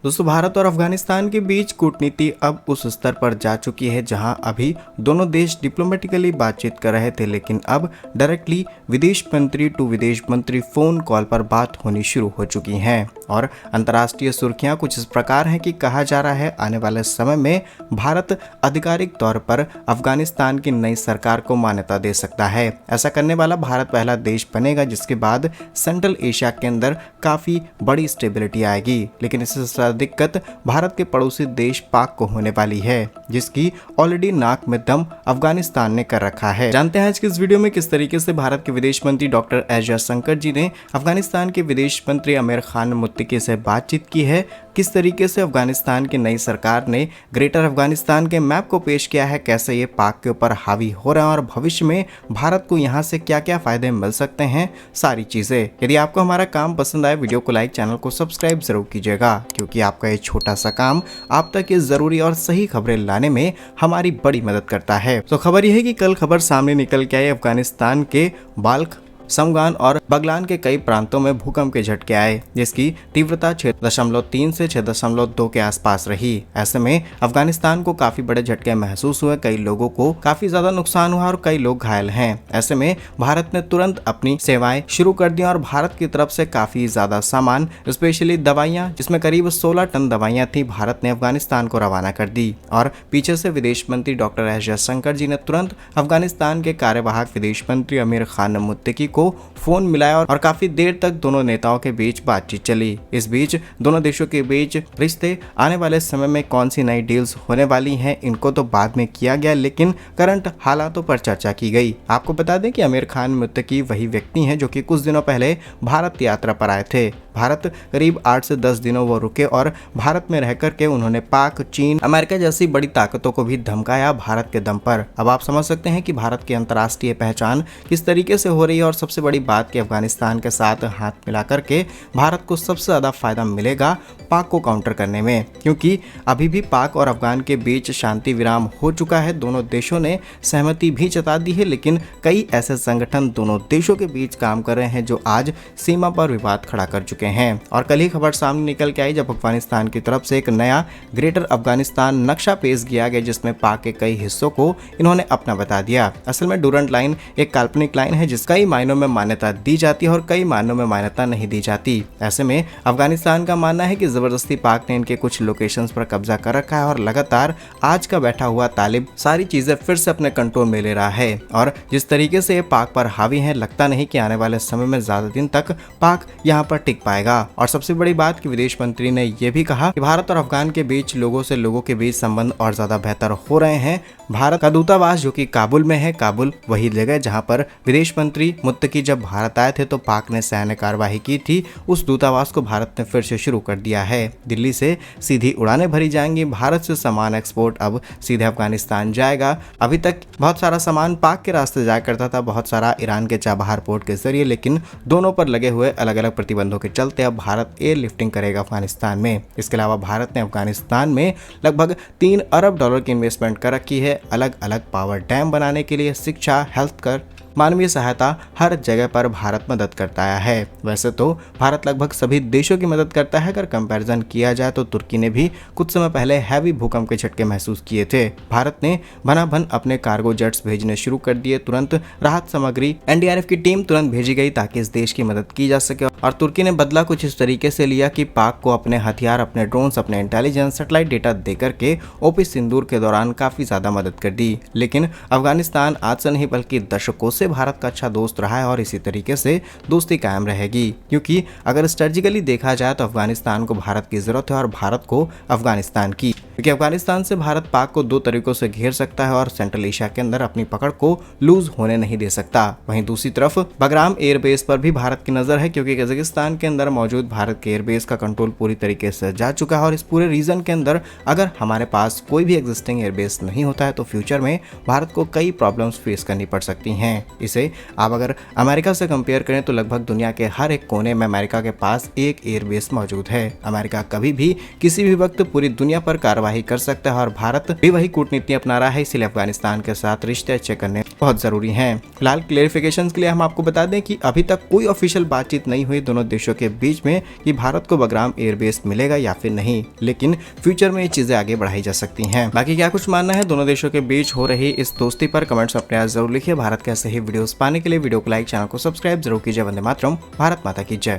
दोस्तों, भारत और अफगानिस्तान के बीच कूटनीति अब उस स्तर पर जा चुकी है जहां अभी दोनों देश डिप्लोमेटिकली बातचीत कर रहे थे, लेकिन अब डायरेक्टली विदेश मंत्री टू विदेश मंत्री फोन कॉल पर बात होनी शुरू हो चुकी हैं। और अंतर्राष्ट्रीय सुर्खियां कुछ इस प्रकार हैं कि कहा जा रहा है आने वाले समय में भारत आधिकारिक तौर पर अफगानिस्तान की नई सरकार को मान्यता दे सकता है। ऐसा करने वाला भारत पहला देश बनेगा जिसके बाद सेंट्रल एशिया के अंदर काफी बड़ी स्टेबिलिटी आएगी। लेकिन इससे दिक्कत भारत के पड़ोसी देश पाक को होने वाली है, जिसकी ऑलरेडी नाक में दम अफगानिस्तान ने कर रखा है। जानते हैं आज की इस वीडियो में किस तरीके से भारत के विदेश मंत्री डॉक्टर एस जयशंकर जी ने अफगानिस्तान के विदेश मंत्री आमिर खान मुत्तकी से बातचीत की है, किस तरीके से अफगानिस्तान की नई सरकार ने ग्रेटर अफगानिस्तान के मैप को पेश किया है, कैसे ये पाक के ऊपर हावी हो रहा है और भविष्य में भारत को यहाँ से क्या क्या फायदे मिल सकते हैं, सारी चीजें। यदि आपको हमारा काम पसंद आए, वीडियो को लाइक, चैनल को सब्सक्राइब जरूर कीजिएगा, क्योंकि आपका ये छोटा सा काम आप तक ये जरूरी और सही खबरें लाने में हमारी बड़ी मदद करता है। तो खबर यह है कि कल खबर सामने निकल के आई, अफगानिस्तान के बाल्ख, समगान और बगलान के कई प्रांतों में भूकंप के झटके आए, जिसकी तीव्रता 6.3 से 6.2 के आसपास रही। ऐसे में अफगानिस्तान को काफी बड़े झटके महसूस हुए, कई लोगों को काफी ज्यादा नुकसान हुआ और कई लोग घायल हैं। ऐसे में भारत ने तुरंत अपनी सेवाएं शुरू कर दी और भारत की तरफ से काफी ज्यादा सामान, स्पेशली दवाइयां, जिसमें करीब 16 टन दवाइयां थी, भारत ने अफगानिस्तान को रवाना कर दी। और पीछे से विदेश मंत्री डॉक्टर एस जयशंकर जी ने तुरंत अफगानिस्तान के कार्यवाहक विदेश मंत्री आमिर खान मुत्तकी को फोन मिलाया और काफी देर तक दोनों नेताओं के बीच बातचीत चली। इस बीच दोनों देशों के बीच रिश्ते आने वाले समय में कौन सी नई डील्स होने वाली हैं, इनको तो बाद में किया गया, लेकिन करंट हालातों पर चर्चा की गई। आपको बता दें कि आमिर खान मुत्तकी वही व्यक्ति हैं जो कि कुछ दिनों पहले भारत यात्रा पर आए थे। भारत करीब 8 से 10 दिनों वो रुके और भारत में रहकर के उन्होंने पाक, चीन, अमेरिका जैसी बड़ी ताकतों को भी धमकाया भारत के दम पर। अब आप समझ सकते हैं कि भारत की अंतर्राष्ट्रीय पहचान किस तरीके से हो रही है और सबसे बड़ी बात कि अफगानिस्तान के साथ हाथ मिला करके भारत को सबसे ज्यादा फायदा मिलेगा पाक को काउंटर करने में, क्योंकि अभी भी पाक और अफगान के बीच शांति विराम हो चुका है। दोनों देशों ने सहमति भी जता दी है, लेकिन कई ऐसे संगठन दोनों देशों के बीच काम कर रहे हैं जो आज सीमा पर विवाद खड़ा कर चुके हैं। और कल ही खबर सामने निकल के आई जब अफगानिस्तान की तरफ से एक नया ग्रेटर अफगानिस्तान नक्शा पेश किया गया, जिसमें पाक के कई हिस्सों को इन्होंने अपना बता दिया। असल में डूरंट लाइन एक काल्पनिक लाइन है जिसका कई मायनों में मान्यता दी जाती है और कई मायनों में मान्यता नहीं दी जाती। ऐसे में अफगानिस्तान का मानना है कि जबरदस्ती पाक ने इनके कुछ लोकेशंस पर कब्जा कर रखा है और लगातार आज का बैठा हुआ तालिब सारी चीजें फिर से अपने कंट्रोल में ले रहा है। और जिस तरीके से ये पाक पर हावी है, लगता नहीं कि आने वाले समय में ज्यादा दिन तक पाक यहाँ पर टिक पाएगा। और सबसे बड़ी बात कि विदेश मंत्री ने यह भी कहा कि भारत और अफगान के बीच लोगों से लोगों के बीच संबंध और ज्यादा बेहतर हो रहे हैं। भारत का दूतावास जो कि काबुल में है, काबुल वही जगह जहां पर विदेश मंत्री मुत्तकी जब भारत आए थे तो पाक ने सैन्य कार्यवाही की थी, उस दूतावास को भारत ने फिर से शुरू कर दिया है। दिल्ली से सीधी उड़ानें भरी जाएंगी, भारत से सामान एक्सपोर्ट अब सीधे अफगानिस्तान जाएगा। अभी तक बहुत सारा सामान पाक के रास्ते जाया करता था, बहुत सारा ईरान के चाबहार पोर्ट के जरिए, लेकिन दोनों पर लगे हुए अलग अलग प्रतिबंधों के चलते अब भारत एयर लिफ्टिंग करेगा अफगानिस्तान में। इसके अलावा भारत ने अफगानिस्तान में लगभग $3 अरब की इन्वेस्टमेंट कर रखी है, अलग अलग पावर डैम बनाने के लिए, शिक्षा, हेल्थ केयर, मानवीय सहायता, हर जगह पर भारत मदद करता आया है। वैसे तो भारत लगभग सभी देशों की मदद करता है, अगर कंपैरिजन किया जाए तो तुर्की ने भी कुछ समय पहले हैवी भूकंप के झटके महसूस किए थे। भारत ने भनाभन अपने कार्गो जेट्स भेजने शुरू कर दिए, तुरंत राहत सामग्री, एनडीआरएफ की टीम तुरंत भेजी गई ताकि इस देश की मदद की जा सके। और तुर्की ने बदला कुछ इस तरीके से लिया कि पाक को अपने हथियार, अपने ड्रोन्स, अपने इंटेलिजेंस, सैटेलाइट डेटा देकर के ऑपरेशन सिंदूर के दौरान काफी ज्यादा मदद कर दी। लेकिन अफगानिस्तान आज से नहीं बल्कि दशकों से भारत का अच्छा दोस्त रहा है और इसी तरीके से दोस्ती कायम रहेगी, क्योंकि अगर स्ट्रेटेजिकली देखा जाए तो अफगानिस्तान को भारत की जरूरत है और भारत को अफगानिस्तान की, क्योंकि अफगानिस्तान से भारत पाक को 2 तरीकों से घेर सकता है और सेंट्रल एशिया के अंदर अपनी पकड़ को लूज होने नहीं दे सकता। वहीं दूसरी तरफ बगराम एयरबेस पर भी भारत की नजर है, क्योंकि कजाकिस्तान के अंदर मौजूद भारत के एयरबेस का कंट्रोल पूरी तरीके से जा चुका है और इस पूरे रीजन के अंदर अगर हमारे पास कोई भी एग्जिस्टिंग एयरबेस नहीं होता है तो फ्यूचर में भारत को कई प्रॉब्लम्स फेस करनी पड़ सकती हैं। इसे आप अगर अमेरिका से कंपेयर करें तो लगभग दुनिया के हर एक कोने में अमेरिका के पास एक एयरबेस मौजूद है। अमेरिका कभी भी किसी भी वक्त पूरी दुनिया पर कार्रवाई तबाही कर सकता है और भारत भी वही कूटनीति अपना रहा है, इसलिए अफगानिस्तान के साथ रिश्ते अच्छे करने बहुत जरूरी हैं। फिलहाल क्लेरिफिकेशन के लिए हम आपको बता दें कि अभी तक कोई ऑफिशियल बातचीत नहीं हुई दोनों देशों के बीच में कि भारत को बगराम एयरबेस मिलेगा या फिर नहीं, लेकिन फ्यूचर में ये चीजें आगे बढ़ाई जा सकती हैं। बाकी क्या कुछ मानना है दोनों देशों के बीच हो रही इस दोस्ती पर कमेंट्स अपने आप जरूर लिखिए। भारत के ऐसे ही वीडियोस पाने के लिए वीडियो को लाइक, चैनल को सब्सक्राइब जरूर कीजिए। वंदे मातरम, भारत माता की जय।